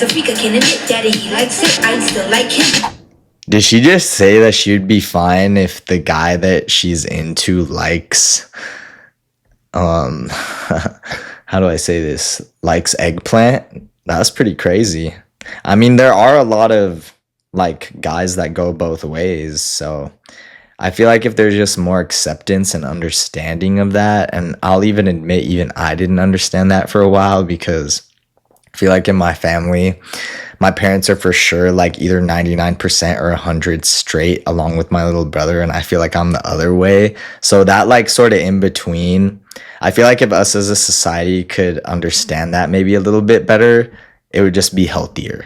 a freak, I can admit that he likes it. I still like him. Did she just say that she would be fine if the guy that she's into likes, how do I say this? Likes eggplant? That's pretty crazy. I mean, there are a lot of like guys that go both ways, so I feel like if there's just more acceptance and understanding of that, and I'll even admit, even I didn't understand that for a while because I feel like in my family, my parents are for sure like either 99% or 100 straight, along with my little brother, and I feel like I'm the other way. So that like sort of in between, I feel like if us as a society could understand that maybe a little bit better, it would just be healthier.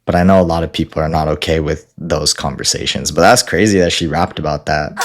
But I know a lot of people are not okay with those conversations. But that's crazy that she rapped about that.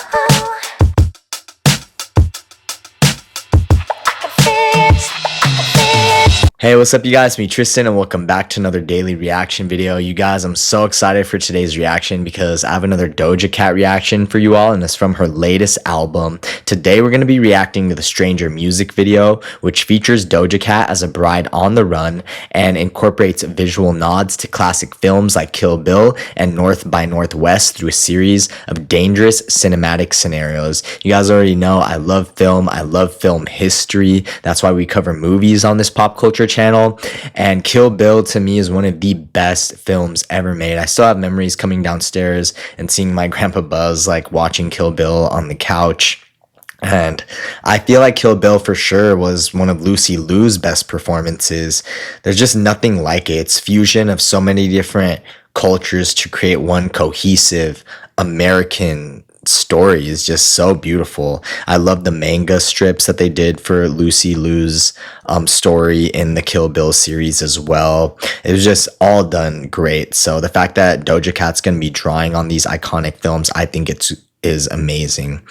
Hey, what's up you guys? Me Tristan and welcome back to another daily reaction video. You guys, I'm so excited for today's reaction because I have another Doja Cat reaction for you all, and it's from her latest album. Today we're going to be reacting to the Stranger music video, which features Doja Cat as a bride on the run and incorporates visual nods to classic films like Kill Bill and North by Northwest through a series of dangerous cinematic scenarios. You guys already know I love film history. That's why we cover movies on this pop culture channel, and Kill Bill to me is one of the best films ever made. I still have memories coming downstairs and seeing my grandpa Buzz like watching Kill Bill on the couch. And I feel like Kill Bill for sure was one of Lucy Liu's best performances. There's just nothing like it. It's fusion of so many different cultures to create one cohesive American story is just so beautiful. I love the manga strips that they did for Lucy Liu's story in the Kill Bill series as well. It was just all done great. So the fact that Doja Cat's going to be drawing on these iconic films, I think is amazing.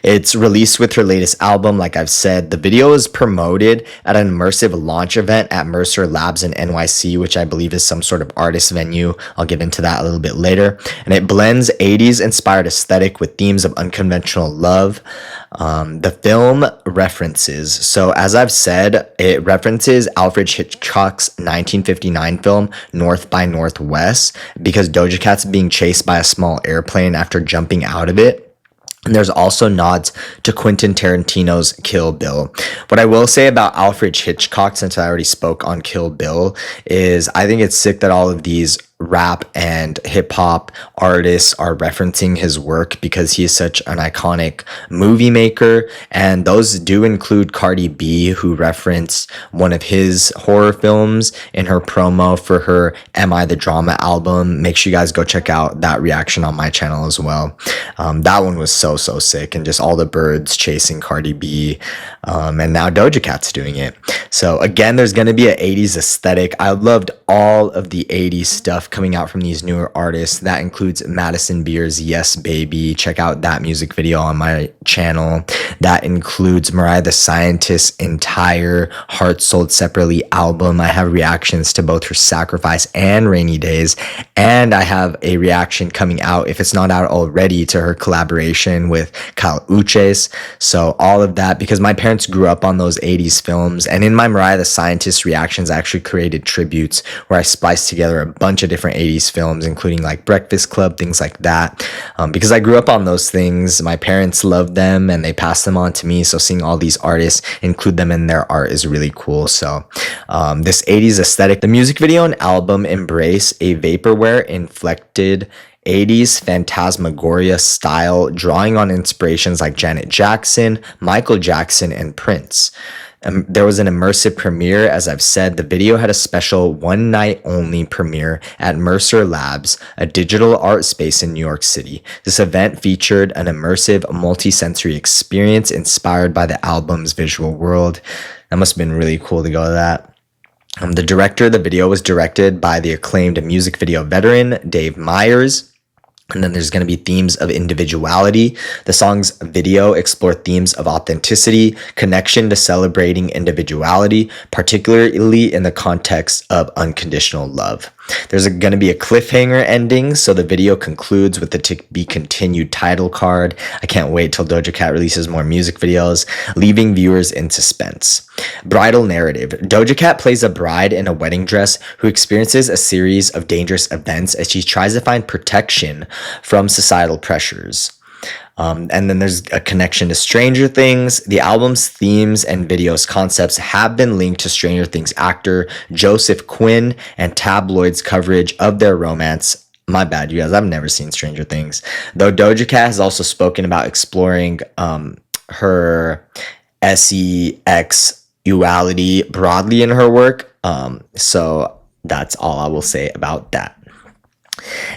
It's released with her latest album. Like I've said, the video is promoted at an immersive launch event at Mercer Labs in NYC, which I believe is some sort of artist venue. I'll get into that a little bit later. And it blends 80s inspired aesthetic with themes of unconventional love. The film references, so as I've said, it references Alfred Hitchcock's 1959 film North by Northwest because Doja Cat's being chased by a small airplane after jumping out of it. And there's also nods to Quentin Tarantino's Kill Bill. What I will say about Alfred Hitchcock, since I already spoke on Kill Bill, is I think it's sick that all of these rap and hip-hop artists are referencing his work because he is such an iconic movie maker, and those do include Cardi B, who referenced one of his horror films in her promo for her Am I the Drama album. Make sure you guys go check out that reaction on my channel as well. That one was so sick, and just all the birds chasing Cardi B, and now Doja Cat's doing it. So again, there's going to be an 80s aesthetic. I loved all of the 80s stuff coming out from these newer artists. That includes Madison Beer's Yes Baby. Check out that music video on my channel. That includes Mariah the Scientist's entire Heart Sold Separately album. I have reactions to both her Sacrifice and Rainy Days, and I have a reaction coming out, if it's not out already, to her collaboration with Kyle Uchis. So all of that, because my parents grew up on those 80s films, and in my Mariah the Scientist reactions, I actually created tributes where I spliced together a bunch of different 80s films, including like Breakfast Club, things like that. Because I grew up on those things, my parents loved them and they passed them on to me. So seeing all these artists include them in their art is really cool. So this 80s aesthetic, the music video and album embrace a vaporwave inflected 80s phantasmagoria style, drawing on inspirations like Janet Jackson, Michael Jackson, and Prince. There was an immersive premiere. As I've said, the video had a special one night only premiere at Mercer Labs, a digital art space in New York City. This event featured an immersive multisensory experience inspired by the album's visual world. That must have been really cool to go to that. The director of the video was directed by the acclaimed music video veteran Dave Meyers. And then there's going to be themes of individuality. The song's video explore themes of authenticity, connection to celebrating individuality, particularly in the context of unconditional love. There's going to be a cliffhanger ending, so the video concludes with the to be continued title card. I can't wait till Doja Cat releases more music videos, leaving viewers in suspense. Bridal narrative. Doja Cat plays a bride in a wedding dress who experiences a series of dangerous events as she tries to find protection from societal pressures. And then there's a connection to Stranger Things. The album's themes and videos concepts have been linked to Stranger Things actor Joseph Quinn and tabloids' coverage of their romance. My bad, you guys, I've never seen Stranger Things. Though Doja Cat has also spoken about exploring her sexuality broadly in her work. So that's all I will say about that.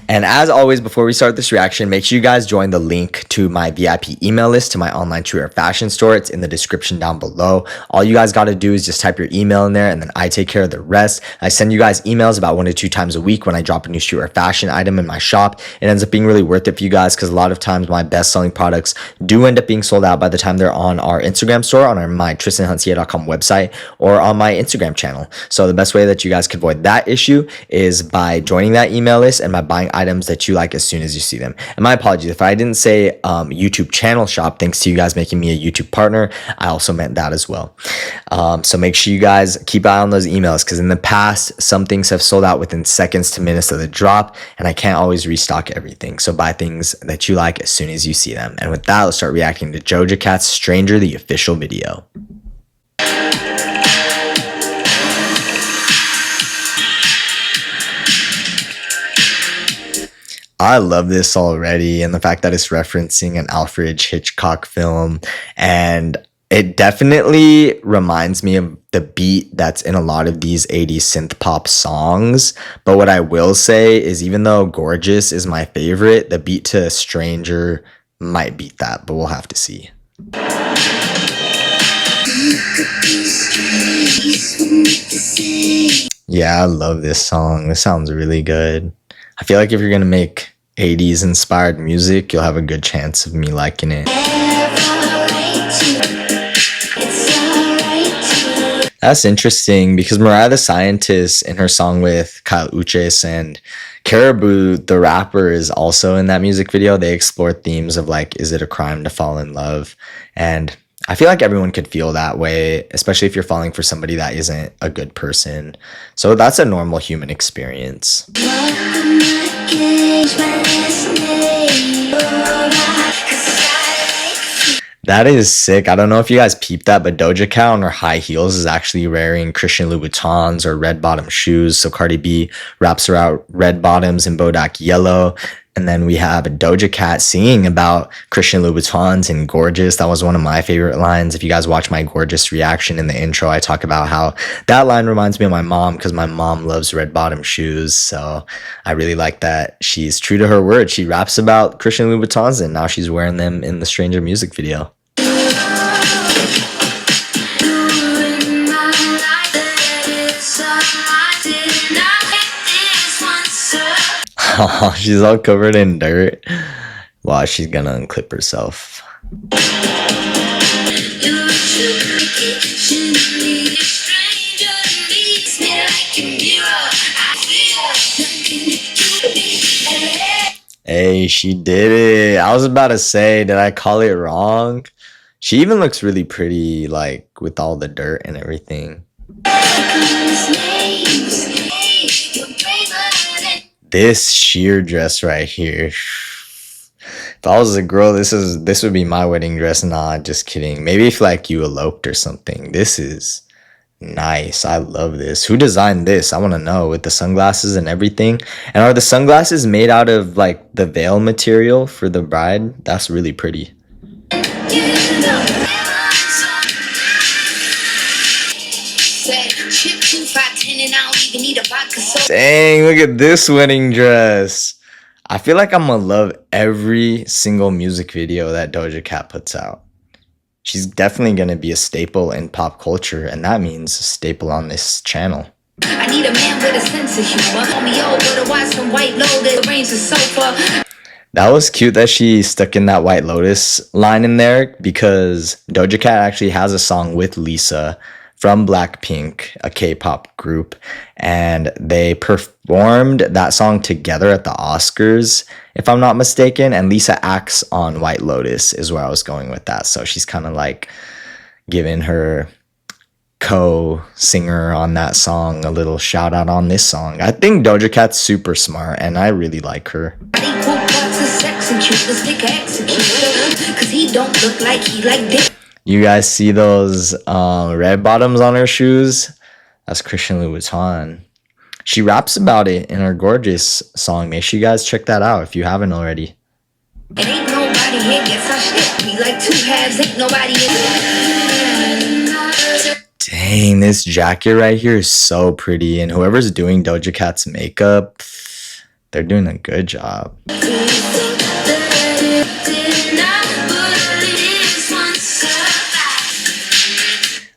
And as always, before we start this reaction, make sure you guys join the link to my VIP email list to my online streetwear fashion store. It's in the description down below. All you guys got to do is just type your email in there, and then I take care of the rest. I send you guys emails about 1 to 2 times a week when I drop a new streetwear fashion item in my shop. It ends up being really worth it for you guys because a lot of times my best selling products do end up being sold out by the time they're on our Instagram store, on my tristanhuncia.com website, or on my Instagram channel. So the best way that you guys can avoid that issue is by joining that email list and by buying items that you like as soon as you see them. And my apologies if I didn't say YouTube channel shop, thanks to you guys making me a YouTube partner. I also meant that as well. So make sure you guys keep an eye on those emails because in the past, some things have sold out within seconds to minutes of the drop, and I can't always restock everything. So buy things that you like as soon as you see them. And with that, let's start reacting to Doja Cat's Stranger, the official video. I love this already, and the fact that it's referencing an Alfred Hitchcock film, and it definitely reminds me of the beat that's in a lot of these 80s synth pop songs. But what I will say is, even though Gorgeous is my favorite, the beat to Stranger might beat that, but we'll have to see. Yeah, I love this song. This sounds really good. I feel like if you're gonna make 80s inspired music, you'll have a good chance of me liking it. That's interesting because Mariah the Scientist in her song with Kyle Uchis and Caribou the rapper is also in that music video. They explore themes of like, is it a crime to fall in love? And I feel like everyone could feel that way, especially if you're falling for somebody that isn't a good person. So that's a normal human experience. That is sick. I don't know if you guys peeped that, but Doja Cat on her high heels is actually wearing Christian Louboutins or red bottom shoes. So Cardi B wraps her out red bottoms and Bodak yellow. And then we have Doja Cat singing about Christian Louboutins and Gorgeous. That was one of my favorite lines. If you guys watch my Gorgeous reaction in the intro, I talk about how that line reminds me of my mom because my mom loves red bottom shoes. So I really like that she's true to her word. She raps about Christian Louboutins and now she's wearing them in the Stranger music video. Oh, she's all covered in dirt. Wow, she's gonna unclip herself. Hey, she did it. I was about to say, did I call it wrong? She even looks really pretty, like, with all the dirt and everything. This sheer dress right here. If I was a girl, this would be my wedding dress. Nah, just kidding. Maybe if like you eloped or something. This is nice. I love this. Who designed this? I want to know, with the sunglasses and everything. And are the sunglasses made out of like the veil material for the bride? That's really pretty. Dang, look at this wedding dress. I feel like I'm gonna love every single music video that Doja Cat puts out. She's definitely gonna be a staple in pop culture, and that means a staple on this channel. I need a man with a sense of humor. Homie, over to watch some white loaded arrange the sofa. That was cute that she stuck in that White Lotus line in there because Doja Cat actually has a song with Lisa from Blackpink, a K-pop group, and they performed that song together at the Oscars, if I'm not mistaken, and Lisa acts on White Lotus is where I was going with that. So she's kind of like giving her co-singer on that song a little shout out on this song. I think Doja Cat's super smart and I really like her. Equal parts of sex and cute, let's take execute. Cause he don't look like he like this. You guys see those red bottoms on her shoes? That's Christian Louboutin. She raps about it in her Gorgeous song. Make sure you guys check that out if you haven't already. And ain't nobody here gets our shit. We like two halves, ain't nobody in. Dang, this jacket right here is so pretty. And whoever's doing Doja Cat's makeup, they're doing a good job.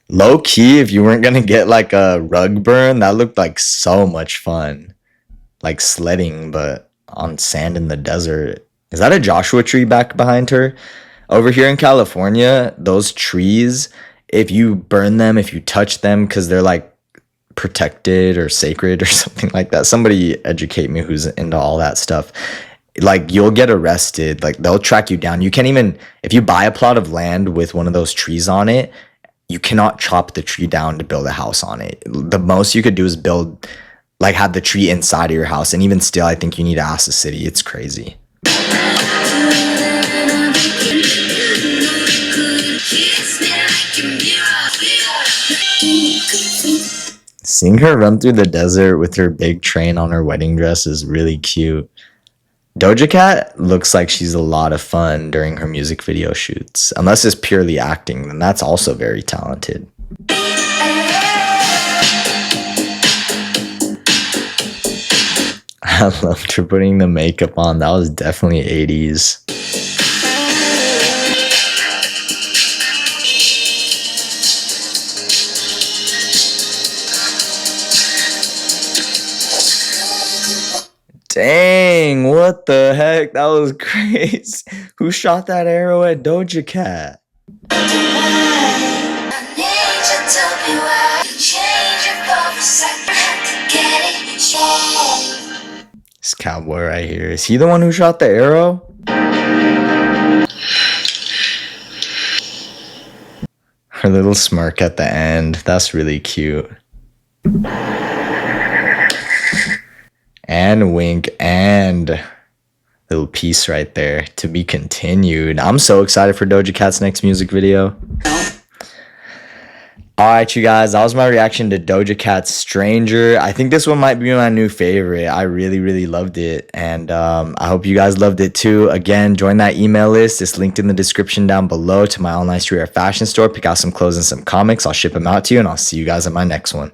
Low key, if you weren't gonna get like a rug burn, that looked like so much fun. Like sledding, but on sand in the desert. Is that a Joshua tree back behind her? Over here in California, those trees, if you burn them, if you touch them, because they're like protected or sacred or something like that. Somebody educate me who's into all that stuff. Like you'll get arrested. Like they'll track you down. You can't even, if you buy a plot of land with one of those trees on it, you cannot chop the tree down to build a house on it. The most you could do is build, like have the tree inside of your house. And even still, I think you need to ask the city. It's crazy. Seeing her run through the desert with her big train on her wedding dress is really cute. Doja Cat looks like she's a lot of fun during her music video shoots. Unless it's purely acting, then that's also very talented. I loved her putting the makeup on. That was definitely 80s. Dang, what the heck? That was crazy. Who shot that arrow at Doja Cat? This cowboy right here. Is he the one who shot the arrow? Her little smirk at the end. That's really cute. And wink and little piece right there to be continued. I'm so excited for Doja Cat's next music video. Alright, you guys, that was my reaction to Doja Cat's Stranger. I think this one might be my new favorite. I really loved it, and I hope you guys loved it too. Again, join that email list. It's linked in the description down below to my online streetwear fashion store. Pick out some clothes and some comics. I'll ship them out to you, and I'll see you guys in my next one.